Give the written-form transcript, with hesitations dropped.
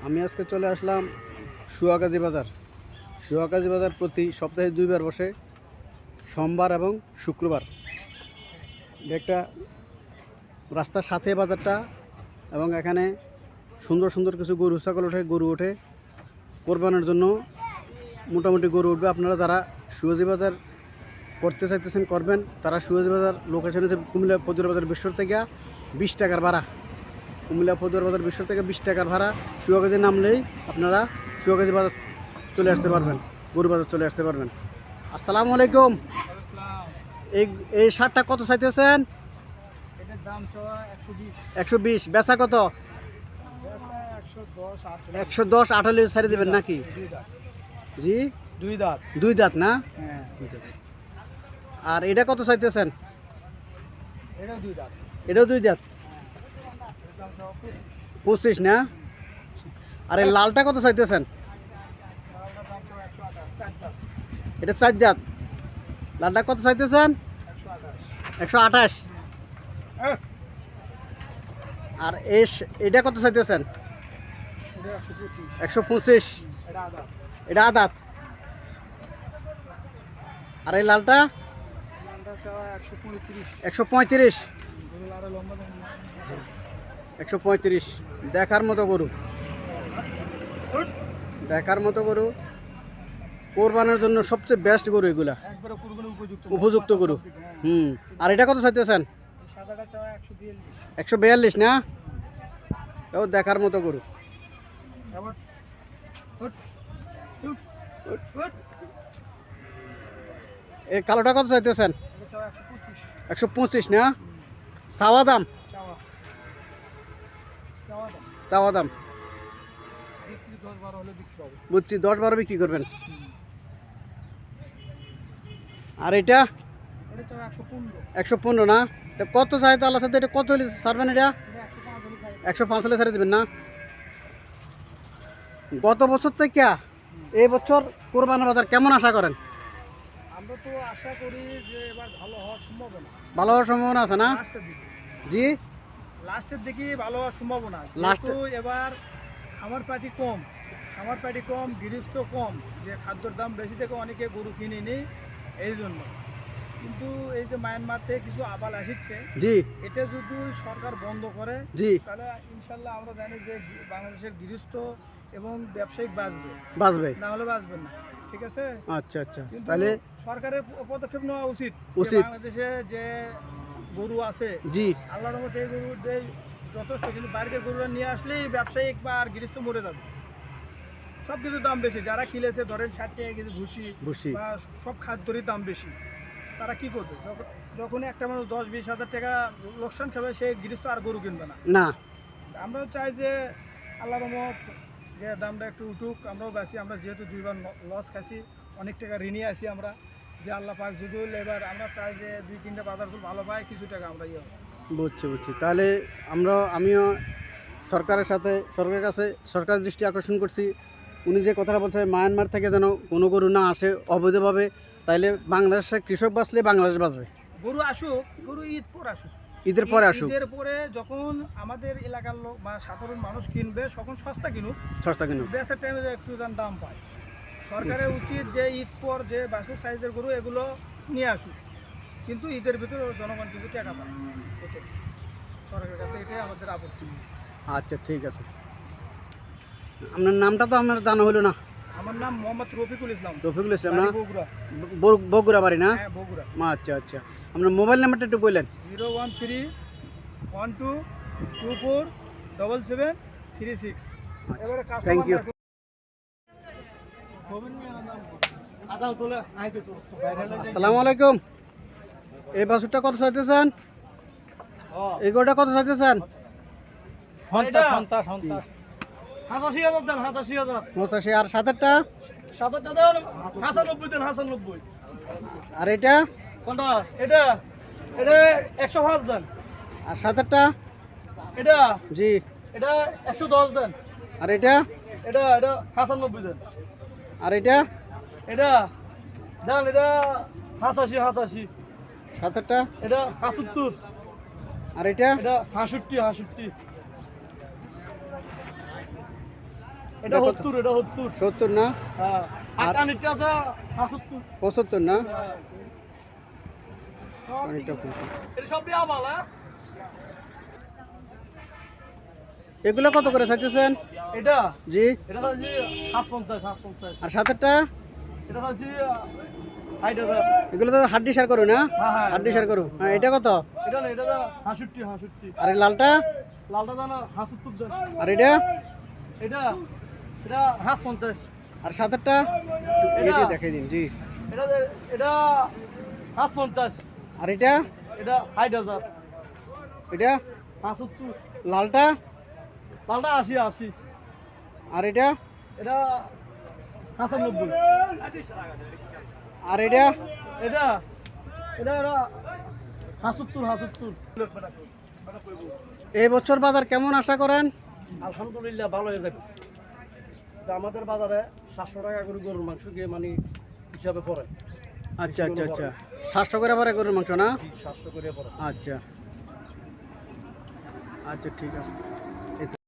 আমি আজকে চলে আসলাম সুয়াগাজী বাজার। সুয়াগাজী বাজার প্রতি সপ্তাহে 2 বার বসে, সোমবার এবং শুক্রবার। একটা রাস্তার সাথে বাজারটা, এবং এখানে সুন্দর সুন্দর কিছু গরু ছাগল ওঠে কোরবানের জন্য। মোটামুটি গরু উঠবে। আপনারা যারা সুয়াগাজী বাজার করতে চাইতেছেন করবেন, তারা সুয়াগাজী বাজার লোকেশন হচ্ছে কুমিল্লা পদুয়ার বাজার বিশ্বর থেকে 20 টাকার ভাড়া। কুমিল্লা পদুয়ার বাজার বিশ্বর থেকে 20 টাকার ভাড়া। সুয়াগাজী নামলেই আপনারা সুয়াগাজী বাজার চলে আসতে পারবেন, গরু বাজার চলে আসতে পারবেন। আসসালামু আলাইকুম। এই শার্টটা কত চাইতেছেন? 120। বেচা কত? 110 আঠালে ছাড়ি দেবেন নাকি? জি, দুই দাঁত না? আর এটা কত চাইতেছেন? এটাও দুই দাঁত। 25 না? আর এই লালটা কত চাইতেছেন? এটা 4 দাঁত। লালটা কত চাইতেছেন? 128। আর এটা কত চাইতেছেন? 125। এটা আদাত। আর এই লালটা 135। 135। দেখার মতো গরু, দেখার মতো গরু। কোরবানের জন্য সবচেয়ে বেস্ট গরু এগুলা, উপযুক্ত গরু। আর এটা কত চাইতেছেন? 142 না? ও দেখার মতো গরু। এই কালোটা কত চাইতেছেন? 125 না? চাওয়া দাম? চাওয়া দাম বুঝছি, 10-12 বিক্রি করবেন। আর এটা 115 না? এটা কত চাই তো আল্লাহ সাথে? এটা কত হলে ছাড়বেন? এটা 105 হলে ছেড়ে দেবেন না? গত বছর থেকে এই বছর কোরবানের বাজার কেমন আশা করেন? আমরা তো আশা করি যে এবার ভালো হওয়ার সম্ভাবনা। ভালো হওয়ার সম্ভাবনা আছে না? জি, লাস্টের দিকে ভালো হওয়ার সম্ভাবনা। কিন্তু এবার খামার পাটি কম, গৃহস্থ কম, যে খাদ্যর দাম বেশি থেকে অনেকে গরু কিনে নেই এই জন্য। কিন্তু এই যে মায়ানমার থেকে কিছু আবাল আসছে, জি, এটা যদি সরকার বন্ধ করে, জি, তাহলে ইনশাল্লাহ আমরা জানি যে বাংলাদেশের গৃহস্থ এবং ব্যবসায়িক বাঁচবে, না হলে বাঁচবে না। ঠিক আছে? আচ্ছা আচ্ছা। তাহলে সরকারের পদক্ষেপ নেওয়া উচিত। বাংলাদেশে যে গরু আছে, জি, আল্লাহর রহমতে এই গরু যথেষ্ট, কিন্তু বাইরের গরুরা নিয়ে আসলেই ব্যবসায়িক বা আর গৃহস্থ মরে যাবে। সব কিছুর দাম বেশি। যারা কিনেছে ধরেন 60 টাকা কেজি ভুসি বা সব খাদ্যেরই দাম বেশি। তারা কি করবে? যখন একটা মানুষ 10-20 হাজার টাকা লোকসান খাবে, সে গৃহস্থ আর গরু কিনবে না। আমরা চাই যে আল্লাহর রহমত, যে দামটা একটু উঠুক, আমরাও বেশি। আমরা যেহেতু 2বার লস খাইছি, অনেক টাকা ঋণে আছি আমরা, যে আল্লাহ পাক যদি এবার আমরা চাই যে 2-3টা বাজার ভালো পাই, কিছু টাকা আমরা বুঝছি। তাহলে আমিও সরকারের কাছে সরকারের দৃষ্টি আকর্ষণ করছি। উনি যে কথাটা বলছে, মায়ানমার থেকে যেন কোনো গরু না আসে অবৈধভাবে, তাইলে বাংলাদেশের কৃষক বাঁচলে বাংলাদেশ বাঁচবে। গরু আসুক, গরু ঈদের পরে যখন আমাদের এলাকার লোক বা সাধারণ মানুষ কিনবে, তখন সস্তা কিনুক। বেচার টাইমে একটু দাম পায়। সরকারের উচিত যে ঈদ পর যে বাছুর সাইজের গরু এগুলো নিয়ে আসুক, কিন্তু ঈদের ভিতরে জনগণ কিছু টাকা পায়। সরকারের কাছে এটাই আমাদের আপত্তি। আচ্ছা, ঠিক আছে। আপনার নামটা তো আমার জানা হলো না। আমার নাম মোহাম্মদ রফিকুল ইসলাম না? বগুড়া বাড়ি না? হ্যাঁ, বগুড়া। আচ্ছা। আপনার মোবাইল নাম্বারটা একটু বললেন। 01312247736। Thank you. আসসালামু আলাইকুম। এই বাছুরটা কত চাইতেছেন? এই গরুটা কত চাইতেছেন? 85। আর সাতেরটা? আর এটা? এটা 105 দেন। আর সাতেরটা? এটা, জি, এটা 110 দেন। আর এটা? এটা 95 দেন। আর এটা? এটা দেন, এটা 85। সাতেরটা? এটা 75। আর এটা? এটা 65। এটা 70, এটা 70। 70 না? হ্যাঁ। আর আর কানিটা আছে 75। 75 না? সব অনেকটা 75। এটা সব দেয়া ভালো। এগুলো কত করে চাইতেছেন? এটা জি। এটা হচ্ছে 50। আর সাতেরটা? এটা হচ্ছে 60,000। এগুলো তো হাড্ডি সার করো না? হ্যাঁ হ্যাঁ হাড্ডি সার করো। হ্যাঁ, এটা কত? এটা না, এটা 65। আর এই লালটা? লালটা জানা 75 দেন। আর এটা? এটা এটা 50। আর সাতেরটা? এটা এটা দেখাই দিন। জি। এটা এটা 50। আর এটা? এটা 60,000। এটা? 75। লালটা? লালটা 80। আর এটা? এটা 95। আর এটা? এটা এটা এটা 75। এই বছর বাজার কেমন আশা করেন? আলহামদুলিল্লাহ ভালো হয়ে যাবে। তো আমাদের বাজারে 700 টাকা করে গরুর মাংস গিয়ে মানে হিসাবে পড়ে। আচ্ছা আচ্ছা আচ্ছা 700 করে পরে গরুর মাংস না? 700 করে পড়ে। আচ্ছা আচ্ছা ঠিক আছে।